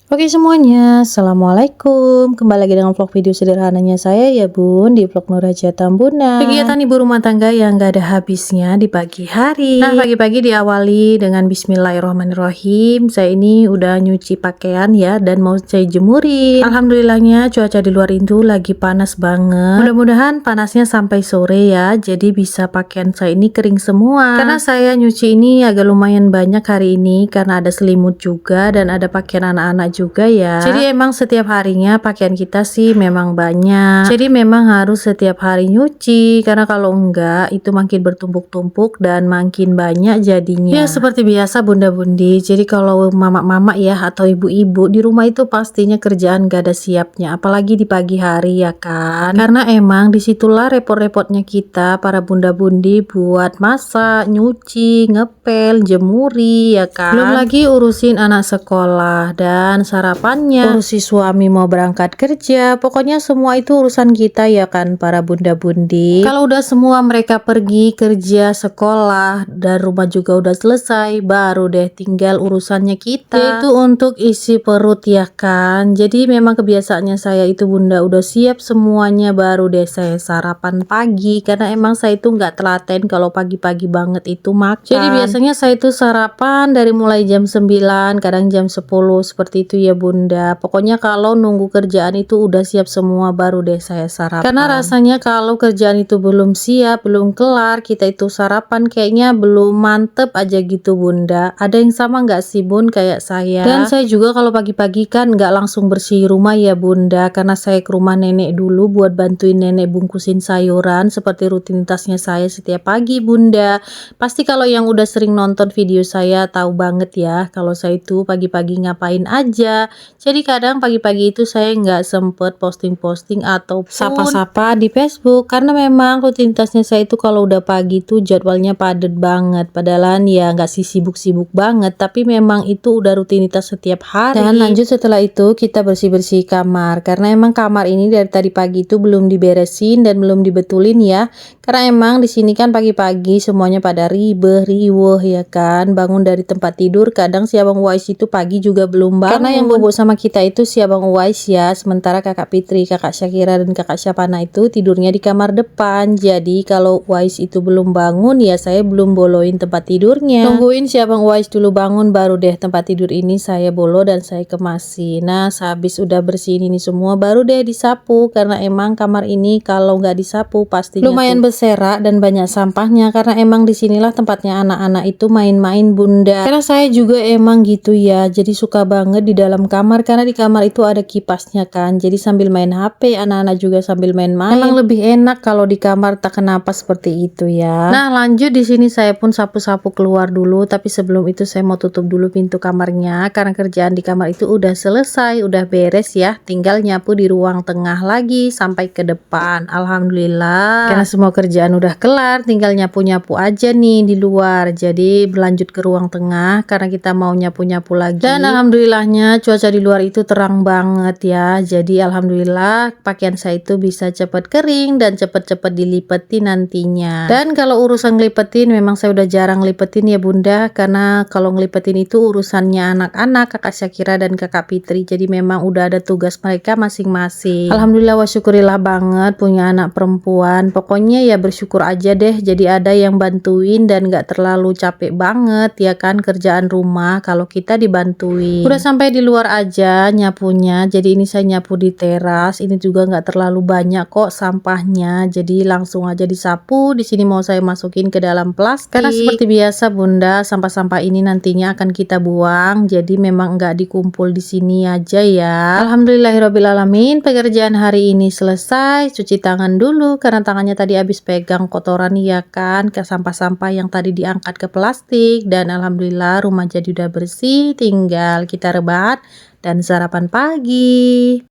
Oke semuanya, Assalamualaikum. Kembali lagi dengan vlog video sederhananya saya ya bun, di vlog Nur Hajat Tambunan. Kegiatan ibu rumah tangga yang gak ada habisnya di pagi hari. Nah pagi-pagi diawali dengan bismillahirrahmanirrahim. Saya ini udah nyuci pakaian ya, dan mau saya jemurin. Alhamdulillahnya cuaca di luar itu lagi panas banget. Mudah-mudahan panasnya sampai sore ya, jadi bisa pakaian saya ini kering semua. Karena saya nyuci ini agak lumayan banyak hari ini, karena ada selimut juga dan ada pakaian anak-anak juga ya. Jadi emang setiap harinya pakaian kita sih memang banyak. Jadi memang harus setiap hari nyuci, karena kalau enggak itu makin bertumpuk-tumpuk dan makin banyak jadinya. Ya seperti biasa bunda-bundi. Jadi kalau mama-mama ya atau ibu-ibu di rumah itu pastinya kerjaan gak ada siapnya, apalagi di pagi hari ya kan. Karena emang disitulah repot-repotnya kita para bunda-bundi buat masak, nyuci, ngepel, jemuri ya kan. Belum lagi urusin anak sekolah dan sarapannya, urusi suami mau berangkat kerja, pokoknya semua itu urusan kita ya kan para bunda-bundi. Kalau udah semua mereka pergi kerja, sekolah, dan rumah juga udah selesai, baru deh tinggal urusannya kita, yaitu untuk isi perut ya kan. Jadi memang kebiasaannya saya itu bunda udah siap semuanya baru deh saya sarapan pagi, karena emang saya itu nggak telaten kalau pagi-pagi banget itu makan. Jadi biasanya saya itu sarapan dari mulai jam 9, kadang jam 10 seperti itu ya bunda. Pokoknya kalau nunggu kerjaan itu udah siap semua baru deh saya sarapan. Karena rasanya kalau kerjaan itu belum siap, belum kelar, kita itu sarapan kayaknya belum mantep aja gitu bunda. Ada yang sama nggak sih bun kayak saya? Dan saya juga kalau pagi-pagi kan nggak langsung bersih rumah ya bunda, karena saya ke rumah nenek dulu buat bantuin nenek bungkusin sayuran seperti rutinitasnya saya setiap pagi bunda. Pasti kalau yang udah sering nonton video saya tahu banget ya kalau saya itu pagi-pagi ngapain aja. Jadi kadang pagi-pagi itu saya nggak sempet posting-posting atau sapa-sapa di Facebook, karena memang rutinitasnya saya itu kalau udah pagi tuh jadwalnya padet banget. Padahal ya nggak sih sibuk-sibuk banget, tapi memang itu udah rutinitas setiap hari. Dan lanjut setelah itu kita bersih-bersih kamar, karena emang kamar ini dari tadi pagi itu belum diberesin dan belum dibetulin ya. Karena emang di sini kan pagi-pagi semuanya pada riweh ya kan, bangun dari tempat tidur. Kadang si Abang Wais itu pagi juga belum bangun. Karena yang bobo sama kita itu si Abang Wais ya, sementara kakak Fitri, kakak Syakira, dan kakak Syapana itu tidurnya di kamar depan. Jadi kalau Wais itu belum bangun ya saya belum boloin tempat tidurnya. Tungguin si Abang Wais dulu bangun baru deh tempat tidur ini saya bolo dan saya kemasi. Nah sehabis udah bersihin ini semua baru deh disapu, karena emang kamar ini kalau nggak disapu pastinya lumayan berserak dan banyak sampahnya, karena emang disinilah tempatnya anak-anak itu main-main bunda. Karena saya juga emang gitu ya, jadi suka banget di dalam kamar, karena di kamar itu ada kipasnya kan, jadi sambil main HP anak-anak juga sambil main-main. Emang lebih enak kalau di kamar, tak kenapa seperti itu ya. Nah lanjut di sini saya pun sapu-sapu keluar dulu, tapi sebelum itu saya mau tutup dulu pintu kamarnya, karena kerjaan di kamar itu udah selesai, udah beres ya, tinggal nyapu di ruang tengah lagi sampai ke depan. Alhamdulillah karena semua kerjaan udah kelar, tinggal nyapu-nyapu aja nih di luar. Jadi berlanjut ke ruang tengah karena kita mau nyapu-nyapu lagi. Dan alhamdulillahnya cuaca di luar itu terang banget ya. Jadi alhamdulillah pakaian saya itu bisa cepat kering dan cepat-cepat dilipetin nantinya. Dan kalau urusan ngelipetin memang saya udah jarang lipetin ya bunda, karena kalau ngelipetin itu urusannya anak-anak, kakak Syakira dan kakak Fitri. Jadi memang udah ada tugas mereka masing-masing. Alhamdulillah wa syukurillah banget punya anak perempuan. Pokoknya ya bersyukur aja deh, jadi ada yang bantuin dan gak terlalu capek banget ya kan kerjaan rumah kalau kita dibantuin. Udah sampai di luar aja nyapunya, jadi ini saya nyapu di teras. Ini juga gak terlalu banyak kok sampahnya, jadi langsung aja disapu. Di sini mau saya masukin ke dalam plastik, karena seperti biasa bunda sampah-sampah ini nantinya akan kita buang, jadi memang gak dikumpul di sini aja ya. Alhamdulillahirobbilalamin, pekerjaan hari ini selesai. Cuci tangan dulu karena tangannya tadi habis pegang kotoran ya kan, ke sampah-sampah yang tadi diangkat ke plastik. Dan alhamdulillah rumah jadi udah bersih, tinggal kita rebahan dan sarapan pagi.